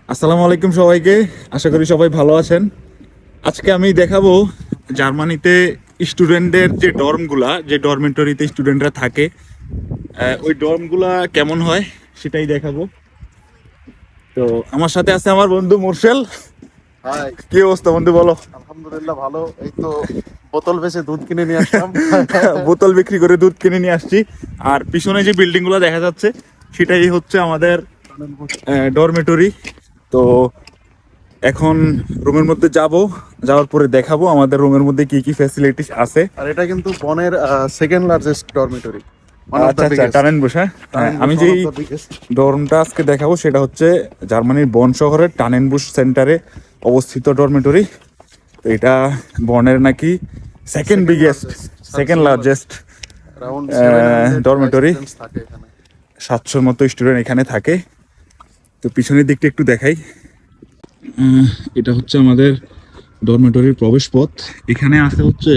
আসসালামু আলাইকুম সবাইকে। আশা করি সবাই ভালো আছেন। আজকে আমি দেখাবো জার্মানিতে স্টুডেন্টদের যে ডর্মগুলা, যে ডরমেটরিতে স্টুডেন্টরা থাকে, ওই ডর্মগুলা কেমন হয় সেটাই দেখাবো। তো আমার সাথে আছে আমার বন্ধু মুরশেল। হাই। কি অবস্থা বন্ধু, বলো? আলহামদুলিল্লাহ ভালো। এই তো বোতল বেচে দুধ কিনে নিয়ে আসলাম। বোতল বিক্রি করে দুধ কিনে নিয়ে আসছি। আর পিছনে যে বিল্ডিং গুলো দেখা যাচ্ছে সেটাই হচ্ছে আমাদের ডরমেটরি। তো এখন রুমের মধ্যে যাওয়ার পরে দেখাবো আমাদের রুমের মধ্যে কি কি ফ্যাসিলিটিস আছে। আর এটা কিন্তু বনের second largest dormitory, one of আচ্ছা দ্য আচ্ছা, বিগেস্ট। টানেনবুশ। হ্যাঁ, আমি যেই ডরমটা আজকে দেখাবো সেটা হচ্ছে জার্মানির বন শহরের টানেনবুশ সেন্টারে অবস্থিত ডরমেটরি। তো এটা বনের নাকি second biggest, second largest around dormitory. থাকে এখানে। 700-র মতো স্টুডেন্ট এখানে থাকে। তো পিছনের দিকটা একটু দেখাই। এটা হচ্ছে আমাদের ডরমেটরির প্রবেশ পথ। এখানে আছে হচ্ছে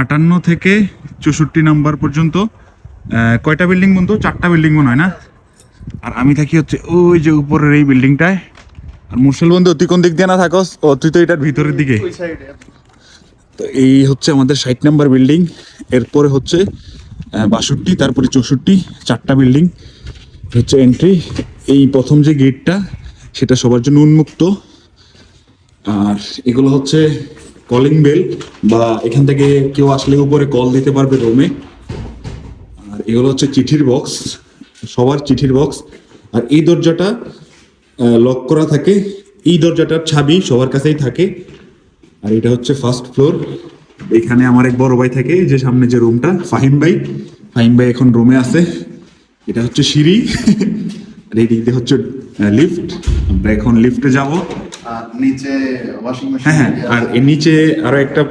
58 থেকে 64 নাম্বার পর্যন্ত। কয়টা বিল্ডিং বন্ধু? 4টা বিল্ডিং মনে হয় না? আর আমি থাকি হচ্ছে ওই যে উপরের এই বিল্ডিংটায়। আর মুরসাল বন্ধু, তুই কোন দিক দিয়ে না থাকস? ও, তুই তো এটার ভিতরের দিকে। ওই সাইডে। তো এই হচ্ছে আমাদের 60 নাম্বার বিল্ডিং। এরপরে হচ্ছে 62, তারপরে 64, 4টা বিল্ডিং হচ্ছে এন্ট্রি। এই প্রথম যে গেটটা সেটা সবার জন্য উন্মুক্ত। আর এগুলো হচ্ছে কলিং বেল, বা এখান থেকে কেউ আসলে উপরে কল দিতে পারবে রুমে। আর এগুলো হচ্ছে চিঠির বক্স, সবার চিঠির বক্স। আর এই দরজাটা লক করা থাকে। এই দরজাটার চাবি সবার কাছেই থাকে। আর এটা হচ্ছে ফার্স্ট ফ্লোর। এখানে আমার এক বড় ভাই থাকে, যে সামনে যে রুমটা, ফাহিম ভাই। ফাহিম ভাই এখন রুমে আছে। এটা হচ্ছে সিঁড়ি। আর এই দিক দিয়ে হচ্ছে লিফট। আমরা এখন লিফটে যাব। আর নিচে ওয়াশিং মেশিন। হ্যাঁ হ্যাঁ, আর এর নিচে আরো একটা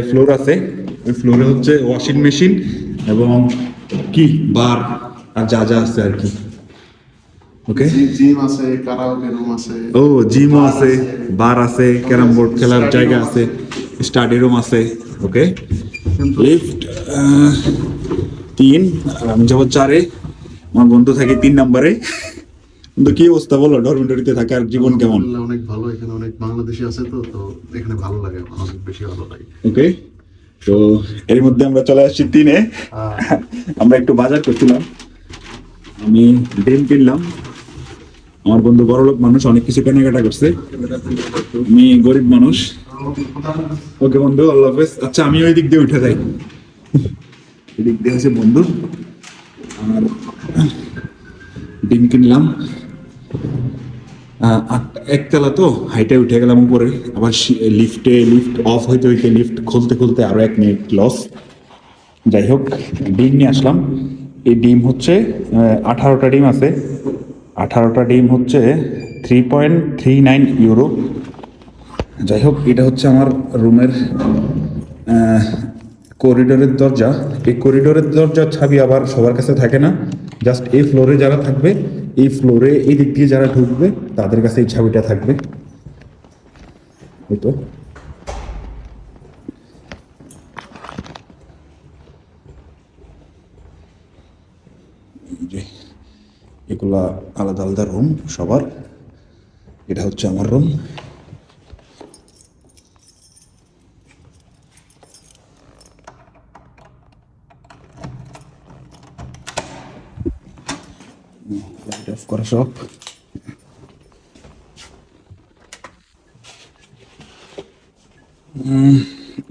ফ্লোর আছে। ওই ফ্লোরে হচ্ছে ওয়াশিং মেশিন এবং কি বার আর যা যা আছে আর কি। ওকে। জিম আছে, কারাওকে রুম আছে। ও, জিমও আছে, বার আছে, ক্যারাম বোর্ড খেলার জায়গা আছে, স্টাডি রুম আছে। ওকে। লিফট 3, আর আমি যাবো 4-এ। আমার বন্ধু থাকে 3 নাম্বারে। কিন্তু কি অবস্থা বলো, ডরমিটরিতে থাকে আর জীবন কেমন? আলহামদুলিল্লাহ অনেক ভালো। এখানে অনেক বাংলাদেশি আছে, তো তো এখানে ভালো লাগে, অনেক বেশি ভালো লাগে। ওকে। তো এর মধ্যে আমরা চলে আসছি 3-এ। আমরা একটু বাজার করছিলাম। আমি ডিম কিনলাম। আমার বন্ধু বড়লোক মানুষ, অনেক কিছু কেনাকাটা করছে। আমি গরিব মানুষ। ওকে বন্ধু, আল্লাহ হাফেজ। আচ্ছা, আমি ওই দিক দিয়ে উঠে যাই। ওই দিক দিয়ে হচ্ছে বন্ধু। আর ডিম কিনলাম। একতলা তো, হাইটে উঠে গেলাম উপরে। আবার লিফট অফ হইতে হইতে, লিফট খুলতে খুলতে আরো 1 মিনিট লস। যাই হোক, ডিম নিয়ে আসলাম। এই ডিম হচ্ছে 18টা ডিম আছে। 18টা ডিম হচ্ছে 3.39 ইউরো। যাই হোক, এটা হচ্ছে আমার রুমের করিডোরের দরজা। এই করিডোরের দরজার চাবি আবার সবার কাছে থাকে না। জাস্ট এই ফ্লোরে যারা থাকবে, এই ফ্লোরে এই দিক দিয়ে যারা ঢুকবে তাদের কাছে এই চাবিটা থাকবে। এই তো। এই যে এগুলা আলাদা আলাদা রুম সবার। এটা হচ্ছে আমার রুম। লাইট অফ করা সব।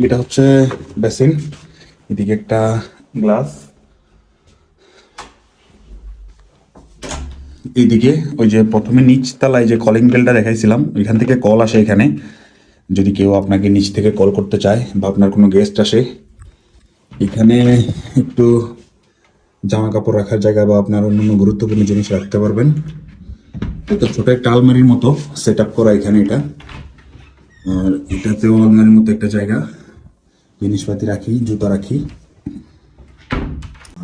এটা হচ্ছে বেসিন। এদিকে একটা গ্লাস। এইদিকে ওই যে প্রথমে নিচ তলায় যে কলিং বেলটা দেখাইছিলাম, ওইখান থেকে কল আসে এখানে। যদি কেউ আপনাকে নিচ থেকে কল করতে চায় বা আপনার কোনো গেস্ট আসে, এখানে একটু জামা কাপড় রাখার জায়গা বা আপনার অন্যান্য গুরুত্বপূর্ণ জিনিস রাখতে পারবেন। তো ছোট একটা আলমারির মতো সেট আপ করা এখানে এটা। আর এটাতেও আলমারির মতো একটা জায়গা, জিনিসপাতি রাখি, জুতা রাখি।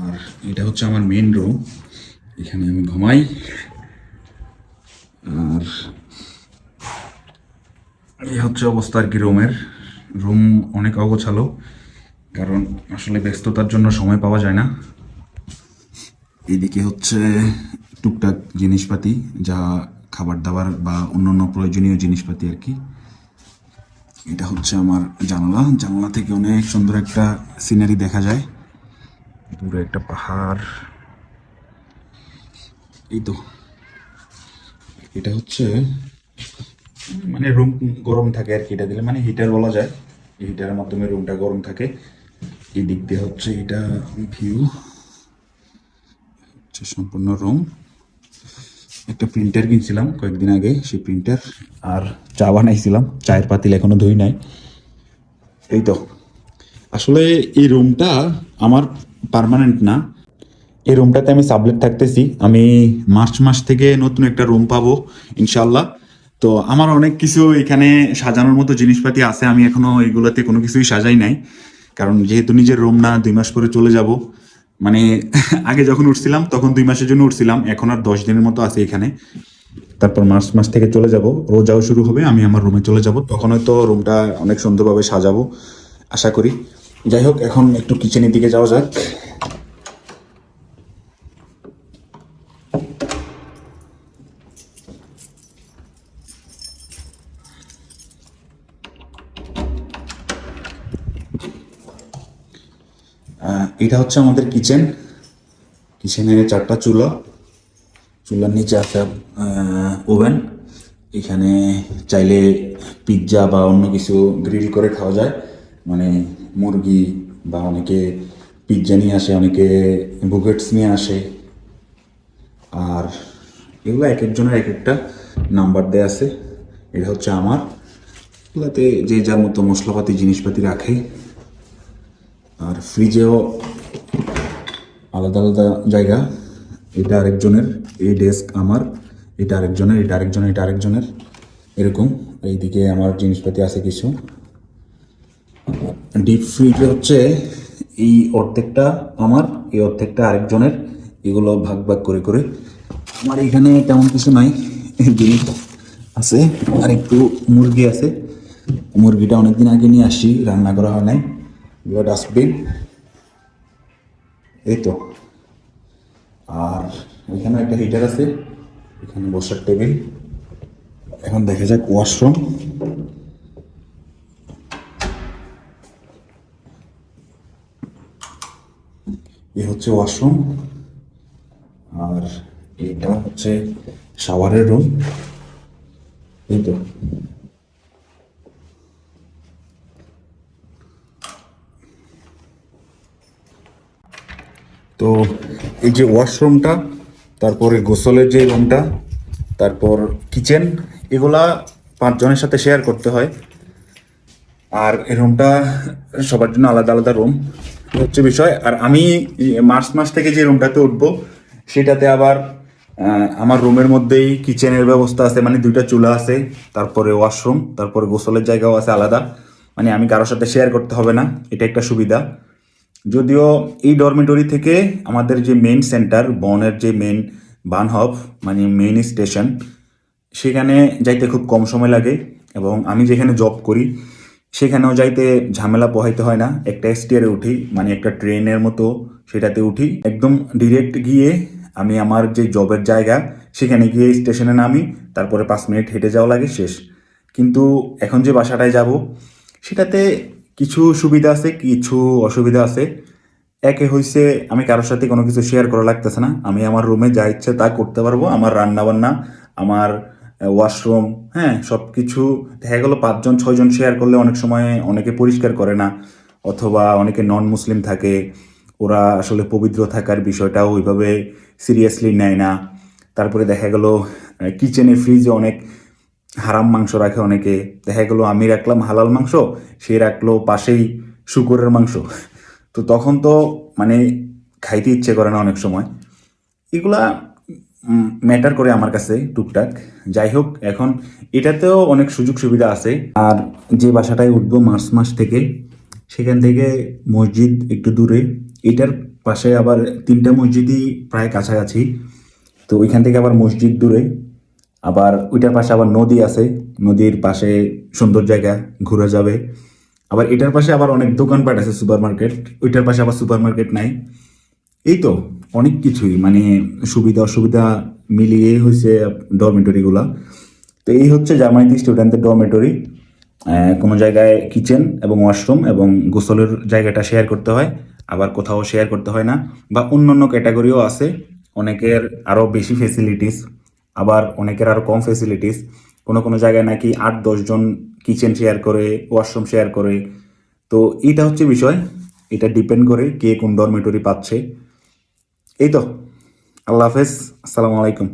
আর এটা হচ্ছে আমার মেইন রুম, এখানে আমি ঘুমাই। আর এই হচ্ছে অবস্থা আর কি রুমের। রুম অনেক অগোছালো, কারণ আসলে ব্যস্ততার জন্য সময় পাওয়া যায় না। এইদিকে হচ্ছে টুকটাক জিনিসপাতি যা খাবার দাবার বা অন্যান্য প্রয়োজনীয় জিনিসপাতি আর কি। এটা হচ্ছে আমার জানালা, জানালা থেকে অনেক সুন্দর একটা সিনারি দেখা যায়, দূরে একটা পাহাড়। এই তো এটা হচ্ছে মানে রুম গরম থাকে আর কি, এটা দিলে মানে হিটার বলা যায়, এই হিটারের মাধ্যমে রুমটা গরম থাকে। এই দিক দিয়ে হচ্ছে এটা ভিউ, হচ্ছে সম্পূর্ণ রুম। একটা প্রিন্টার কিনছিলাম কয়েকদিন আগে, সেই প্রিন্টার আর চা বানাইছিলাম, চায়ের পাতিল এখনো ধুই নাই। এই তো আসলে এই রুমটা আমার পার্মানেন্ট না, এই রুমটাতে আমি সাবলেট থাকতেছি। আমি মার্চ মাস থেকে নতুন একটা রুম পাবো ইনশাল্লাহ। তো আমার অনেক কিছু এখানে সাজানোর মতো জিনিসপাতি আছে, আমি এখনো এগুলোতে কোনো কিছুই সাজাই নাই, কারণ যেহেতু নিজের রুম না, 2 মাস পরে চলে যাব। মানে আগে যখন উঠছিলাম তখন 2 মাসের জন্য উঠছিলাম, এখন আর 10 দিনের মতো আছে এখানে। তারপর মার্চ মাস থেকে চলে যাব, রোজাও শুরু হবে, আমি আমার রুমে চলে যাব, তখন হয়তো রুমটা অনেক সুন্দরভাবে সাজাবো আশা করি। যাই হোক, এখন একটু কিচেনের দিকে যাওয়া যাক। এটা হচ্ছে আমাদের কিচেন। কিচেনে 4টা চুলা, চুলার নিচে আছে ওভেন। এখানে চাইলে পিৎজা বা অন্য কিছু গ্রিল করে খাওয়া যায়, মানে মুরগি, বা অনেকে পিৎজা নিয়ে আসে, অনেকে বুগেটস নিয়ে আসে। আর এগুলো এক একজনের এক একটা নাম্বার দেয়া আছে। এটা হচ্ছে আমার, এগুলাতে যে যার মতো মশলাপাতি জিনিসপাতি রাখে। আর ফ্রিজেও আলাদা আলাদা জায়গা, এটা আরেকজনের, এই ডেস্ক আমার, এটা আরেকজনের, এটা আরেকজনের, এটা আরেকজনের, এরকম। এইদিকে আমার জিনিসপাতি আছে কিছু। ডিপ ফ্রিজে হচ্ছে এই অর্ধেকটা আমার, এই অর্ধেকটা আরেকজনের, এগুলো ভাগ ভাগ করে করে। আমার এখানে তেমন কিছু নাই, জিনিস আছে আর একটু মুরগি আছে, মুরগিটা অনেকদিন আগে নিয়ে আসি, রান্না করা হয় নাই। এগুলো ডাস্টবিন, এই তো। আর এখানে একটা হিটার আছে, এখানে বসার টেবিল। এখন দেখা যাক ওয়াশরুম। এ হচ্ছে ওয়াশরুম, আর এটা হচ্ছে শাওয়ারের রুম। এই তো তো এই যে ওয়াশরুমটা, তারপরে গোসলের যে রুমটা, তারপর কিচেন, এগুলা 5 জনের সাথে শেয়ার করতে হয়। আর এই রুমটা সবার জন্য আলাদা আলাদা রুম, হচ্ছে বিষয়। আর আমি মার্চ মাস থেকে যে রুমটাতে উঠবো, সেটাতে আবার আমার রুমের মধ্যেই কিচেনের ব্যবস্থা আছে, মানে 2টা চুলা আছে, তারপরে ওয়াশরুম, তারপরে গোসলের জায়গাও আছে আলাদা, মানে আমি কারোর সাথে শেয়ার করতে হবে না, এটা একটা সুবিধা। যদিও এই ডরমিটরি থেকে আমাদের যে মেইন সেন্টার, বনের যে মেইন বানহফ, মানে মেইন স্টেশন, সেখানে যাইতে খুব কম সময় লাগে। এবং আমি যেখানে জব করি সেখানেও যাইতে ঝামেলা পোহাইতে হয় না, একটা এসটিআরে উঠি, মানে একটা ট্রেনের মতো, সেটাতে উঠি, একদম ডিরেক্ট গিয়ে আমি আমার যে জবের জায়গা সেখানে গিয়ে স্টেশনে নামি, তারপরে 5 মিনিট হেঁটে যাওয়া লাগে, শেষ। কিন্তু এখন যে বাসাটায় যাব, সেটাতে কিছু সুবিধা আছে, কিছু অসুবিধা আছে। একে হইছে আমি কারোর সাথে কোনো কিছু শেয়ার করা লাগতেছে না, আমি আমার রুমে যা ইচ্ছে তা করতে পারবো, আমার রান্না বান্না, আমার ওয়াশরুম, হ্যাঁ, সব কিছু। দেখা গেলো 5 জন 6 জন শেয়ার করলে অনেক সময় অনেকে পরিষ্কার করে না, অথবা অনেকে নন মুসলিম থাকে, ওরা আসলে পবিত্র থাকার বিষয়টাও ওইভাবে সিরিয়াসলি নেয় না। তারপরে দেখা গেলো কিচেনে ফ্রিজে অনেক হারাম মাংস রাখে অনেকে, দেখা গেলো আমি রাখলাম হালাল মাংস, সে রাখলো পাশেই শুকরের মাংস, তো তখন তো মানে খাইতে ইচ্ছে করে না অনেক সময়। এগুলা ম্যাটার করে আমার কাছে টুকটাক। যাই হোক, এখন এটাতেও অনেক সুযোগ সুবিধা আছে। আর যে বাসাটায় উঠবো মার্চ মাস থেকে, সেখান থেকে মসজিদ একটু দূরে, এটার পাশে আবার 3টা মসজিদই প্রায় কাছাকাছি, তো ওইখান থেকে আবার মসজিদ দূরে। আবার ওইটার পাশে আবার নদী আছে, নদীর পাশে সুন্দর জায়গা, ঘোরা যাবে। আবার এটার পাশে আবার অনেক দোকানপাট আছে, সুপার মার্কেট, ওইটার পাশে আবার সুপার মার্কেট নাই। এই তো অনেক কিছুই, মানে সুবিধা অসুবিধা মিলিয়েই হয়েছে ডরমেটরিগুলা। তো এই হচ্ছে জার্মানিতে স্টুডেন্টদের ডরমেটরি। কোনো জায়গায় কিচেন এবং ওয়াশরুম এবং গোসলের জায়গাটা শেয়ার করতে হয়, আবার কোথাও শেয়ার করতে হয় না, বা অন্যান্য ক্যাটাগরিও আছে। অনেকের আরও বেশি ফেসিলিটিস, আবার অনেকের আরও কম ফেসিলিটিস। কোনো কোনো জায়গায় নাকি 8-10 জন কিচেন শেয়ার করে, ওয়াশরুম শেয়ার করে। তো এইটা হচ্ছে বিষয়, এটা ডিপেন্ড করে কে কোন ডরমেটরি পাচ্ছে। এই তো, আল্লাহ হাফেজ, আসসালামু আলাইকুম।